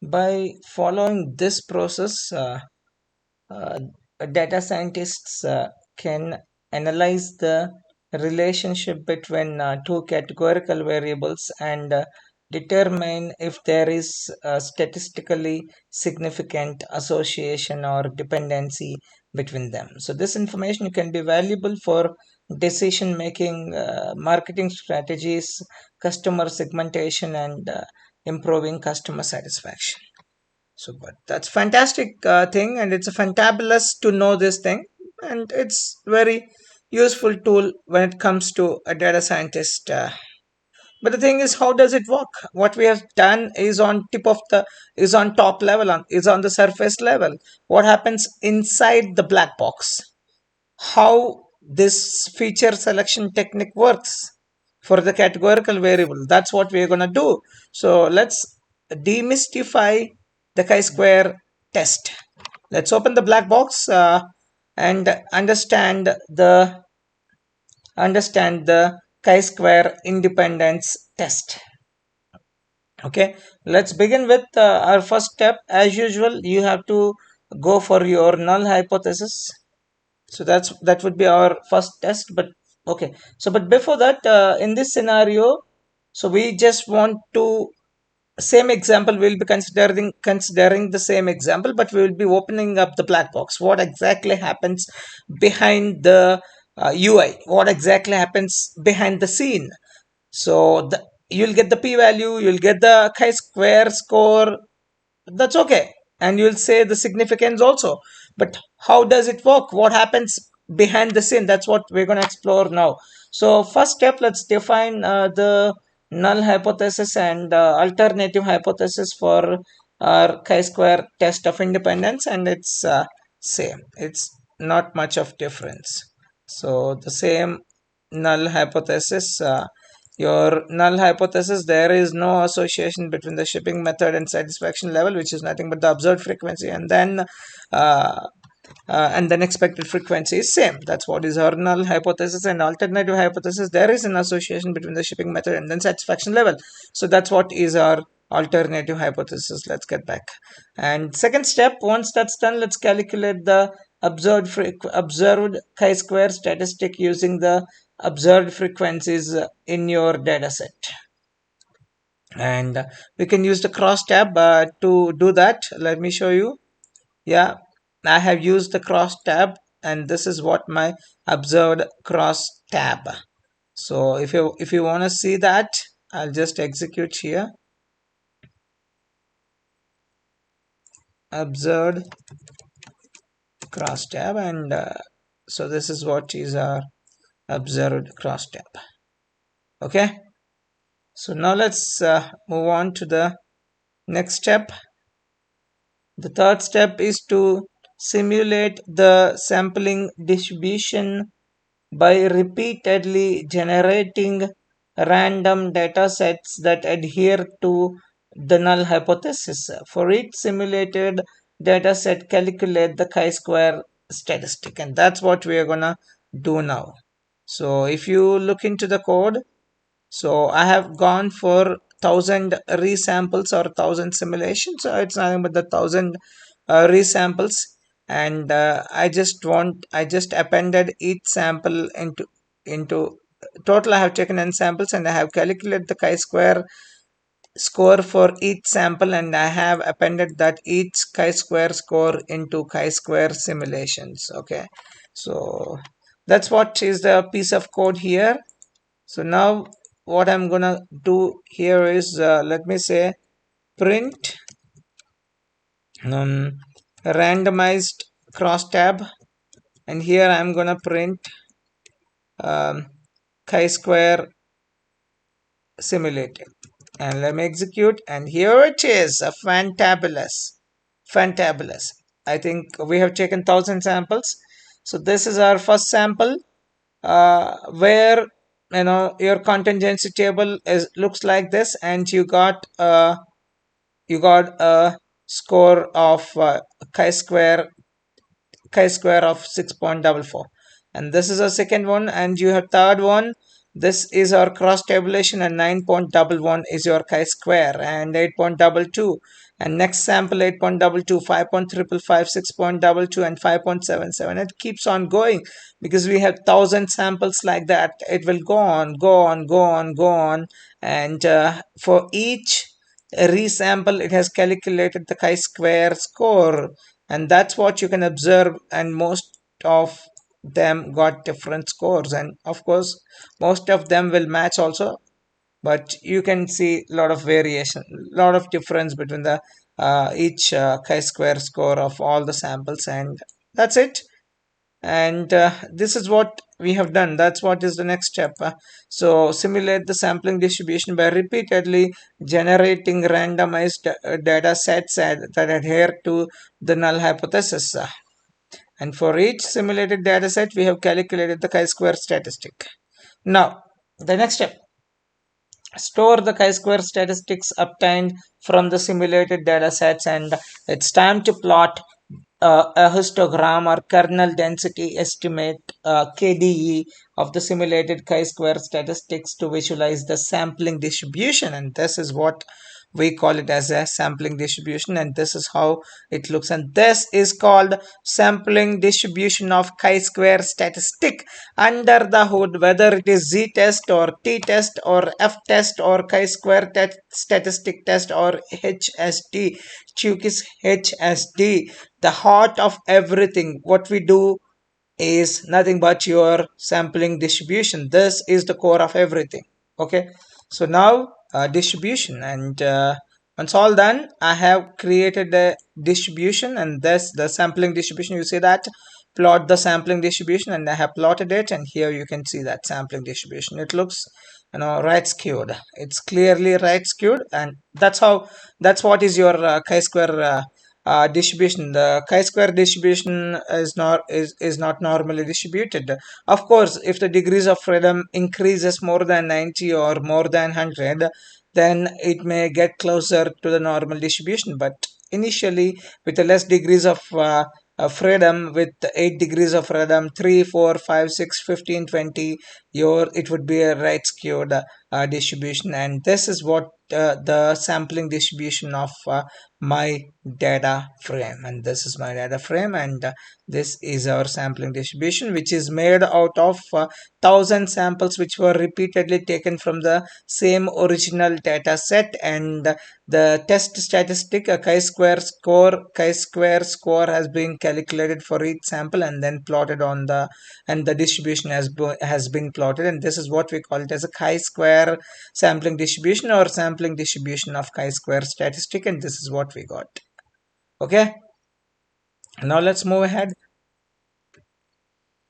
By following this process, uh, data scientists can analyze the relationship between two categorical variables and determine if there is a statistically significant association or dependency between them. So, this information can be valuable for decision making, marketing strategies, customer segmentation, and improving customer satisfaction. So, but that's fantastic thing, and it's a fantabulous to know this thing, and it's very useful tool when it comes to a data scientist. But the thing is, how does it work? What we have done is on tip of the is on top level, is on the surface level. What happens inside the black box? How this feature selection technique works for the categorical variable. That's what we're going to do. So let's demystify the chi-square test. Let's open the black box and understand the chi-square independence test. Okay, let's begin with our first step. As usual, you have to go for your null hypothesis. So that would be our first test. But okay, so but before that, in this scenario, so we just want to same example. We'll be considering the same example, but we will be opening up the black box. What exactly happens behind the UI? What exactly happens behind the scene? So you'll get the p-value, you'll get the chi-square score. That's okay, and you'll say the significance also. But how does it work? What happens behind the scene? That's what we're going to explore now. So first step, let's define the null hypothesis and alternative hypothesis for our chi-square test of independence, and it's same. It's not much of difference. So the same null hypothesis, your null hypothesis, there is no association between the shipping method and satisfaction level, which is nothing but the observed frequency, and then expected frequency is same. That's what is our null hypothesis. And alternative hypothesis, there is an association between the shipping method and then satisfaction level. So that's what is our alternative hypothesis. Let's get back. And second step, once that's done, let's calculate the observed chi-square statistic using the observed frequencies in your data set. And we can use the cross tab to do that. Let me show you. Yeah, I have used the cross tab, and this is what my observed cross tab. So if you want to see that, I'll just execute here. Observed cross tab, and so this is what is our observed cross tab. Okay, so now let's move on to the next step. The third step is to simulate the sampling distribution by repeatedly generating random data sets that adhere to the null hypothesis. For each simulated data set, calculate the chi-square statistic, and that's what we are gonna do now. So if you look into the code, so I have gone for 1,000 resamples or 1,000 simulations. So it's nothing but the 1,000 resamples, and I just appended each sample into total. I have taken n samples, and I have calculated the chi-square score for each sample, and I have appended that each chi-square score into chi-square simulations. Okay, so that's what is the piece of code here. So now what I'm gonna do here is let me say print randomized cross tab, and here I'm gonna print chi-square simulated, and let me execute, and here it is, a fantabulous. I think we have taken 1,000 samples. So this is our first sample, where your contingency table looks like this, and you got you got a score of chi square of 6.44, and this is a second one, and you have third one. This is our cross tabulation, and 9.11 is your chi-square, and 8.22, and next sample 8.22, 5.555, 6.22, and 5.77. It keeps on going because we have 1,000 samples like that. It will go on, go on, go on, go on, and for each resample it has calculated the chi-square score, and that's what you can observe. And most of them got different scores, and of course most of them will match also, but you can see a lot of variation, a lot of difference between the each chi-square score of all the samples. And that's it. And this is what we have done. That's what is the next step. So simulate the sampling distribution by repeatedly generating randomized data sets that adhere to the null hypothesis. And for each simulated data set, we have calculated the chi-square statistic. Now, the next step: store the chi-square statistics obtained from the simulated data sets, and it's time to plot a histogram or kernel density estimate, KDE, of the simulated chi-square statistics to visualize the sampling distribution. And this is what we call it as a sampling distribution, and this is how it looks. And this is called sampling distribution of chi-square statistic. Under the hood, whether it is z-test or t-test or f-test or chi-square statistic test or HSD, Chukis HSD, the heart of everything what we do is nothing but your sampling distribution. This is the core of everything. Okay, so now distribution, and once all done, I have created a distribution, and this the sampling distribution. You see that, plot the sampling distribution, and I have plotted it, and here you can see that sampling distribution. It looks, right skewed. It's clearly right skewed, and that's what is your chi-square distribution. The chi-square distribution is not normally distributed. Of course, if the degrees of freedom increases more than 90 or more than 100, then it may get closer to the normal distribution. But initially, with the less degrees of freedom, with 8 degrees of freedom, 3, 4, 5, 6, 15, 20, it would be a right skewed distribution. And this is what the sampling distribution of my data frame. And this is my data frame, and this is our sampling distribution, which is made out of 1,000 samples which were repeatedly taken from the same original data set. And the test statistic, a chi-square score has been calculated for each sample and then plotted on the, and the distribution has been plotted. And this is what we call it as a chi-square sampling distribution or sampling distribution of chi-square statistic, and this is what we got. Okay, now let's move ahead.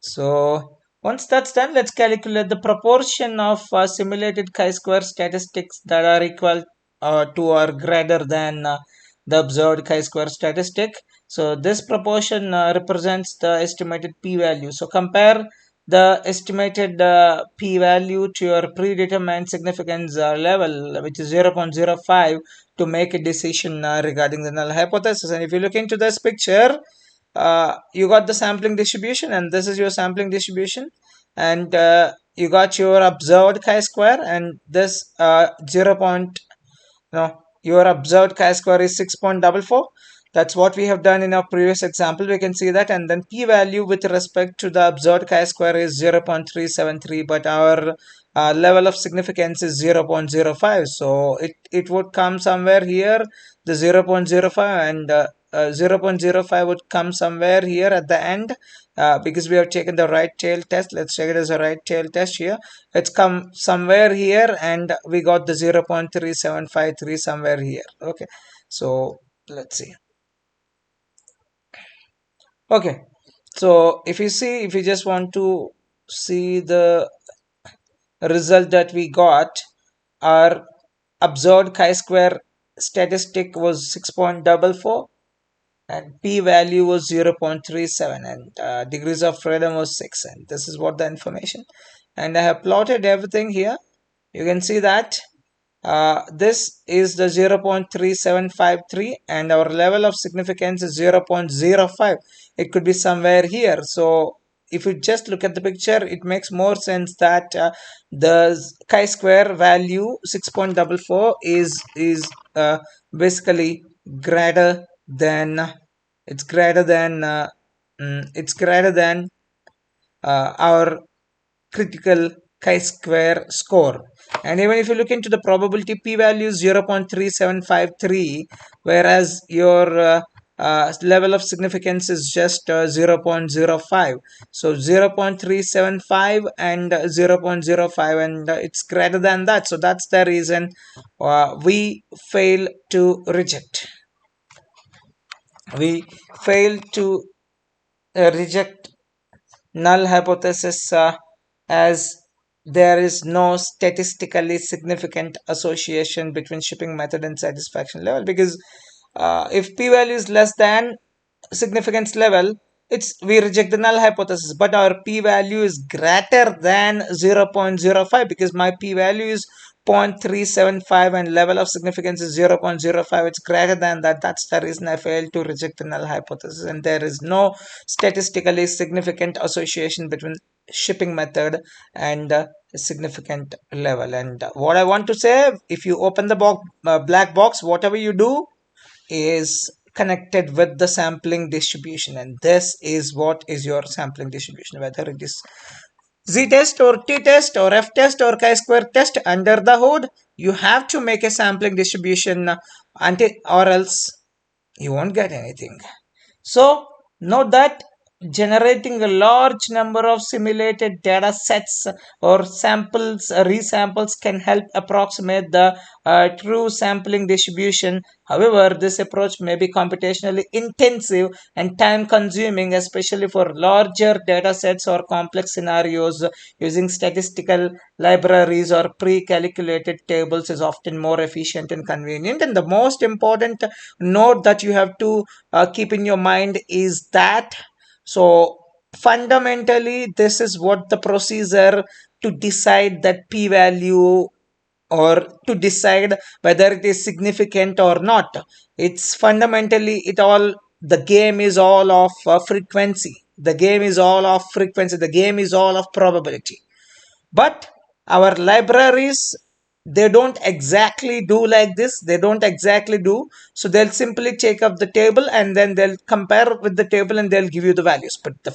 So once that's done, let's calculate the proportion of simulated chi-square statistics that are equal to or greater than the observed chi-square statistic. So this proportion represents the estimated p-value. So compare the estimated p-value to your predetermined significance level, which is 0.05, to make a decision regarding the null hypothesis. And if you look into this picture, you got the sampling distribution, and this is your sampling distribution, and you got your observed chi-square, and this 0. Your observed chi-square is 6.44. That's what we have done in our previous example. We can see that, and then p-value with respect to the observed chi-square is 0.373, but our level of significance is 0.05. So it would come somewhere here, the 0.05, and 0.05 would come somewhere here at the end, because we have taken the right tail test. Let's take it as a right tail test here. It's come somewhere here, and we got the 0.3753 somewhere here. Okay, so let's see. Okay, so if you just want to see the result that we got, our observed chi-square statistic was 6.44, and p-value was 0.37, and degrees of freedom was 6, and this is what the information. And I have plotted everything here. You can see that this is the 0.3753 and our level of significance is 0.05. It could be somewhere here. So if you just look at the picture, it makes more sense that the chi-square value 6.44 is basically greater than it's greater than it's greater than our critical chi-square score. And even if you look into the probability, p-value is 0.3753, whereas your level of significance is just 0.05. So 0.375 and 0.05, and it's greater than that. So that's the reason we fail to reject. We fail to reject null hypothesis as there is no statistically significant association between shipping method and satisfaction level, because if p-value is less than significance level, it's we reject the null hypothesis, but our p-value is greater than 0.05 because my p-value is 0.375 and level of significance is 0.05. It's greater than that. That's the reason I failed to reject the null hypothesis, and there is no statistically significant association between shipping method and significant level. And what I want to say, if you open the black box, whatever you do is connected with the sampling distribution, and this is what is your sampling distribution, whether it is z test or t test or f test or chi-square test. Under the hood you have to make a sampling distribution until, or else you won't get anything. So note that generating a large number of simulated data sets or samples, resamples can help approximate the true sampling distribution. However, this approach may be computationally intensive and time consuming, especially for larger data sets or complex scenarios. Using statistical libraries or pre-calculated tables is often more efficient and convenient. And the most important note that you have to keep in your mind is that, so fundamentally this is what the procedure to decide that p-value or to decide whether it is significant or not. It's fundamentally it all, the game is all of frequency, the game is all of frequency, the game is all of probability. But our libraries, they don't exactly do like this, they don't exactly do. So they'll simply take up the table and then they'll compare with the table and they'll give you the values. But the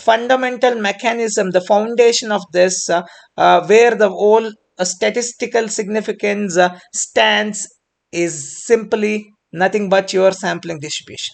fundamental mechanism, the foundation of this, where the whole statistical significance stands, is simply nothing but your sampling distribution.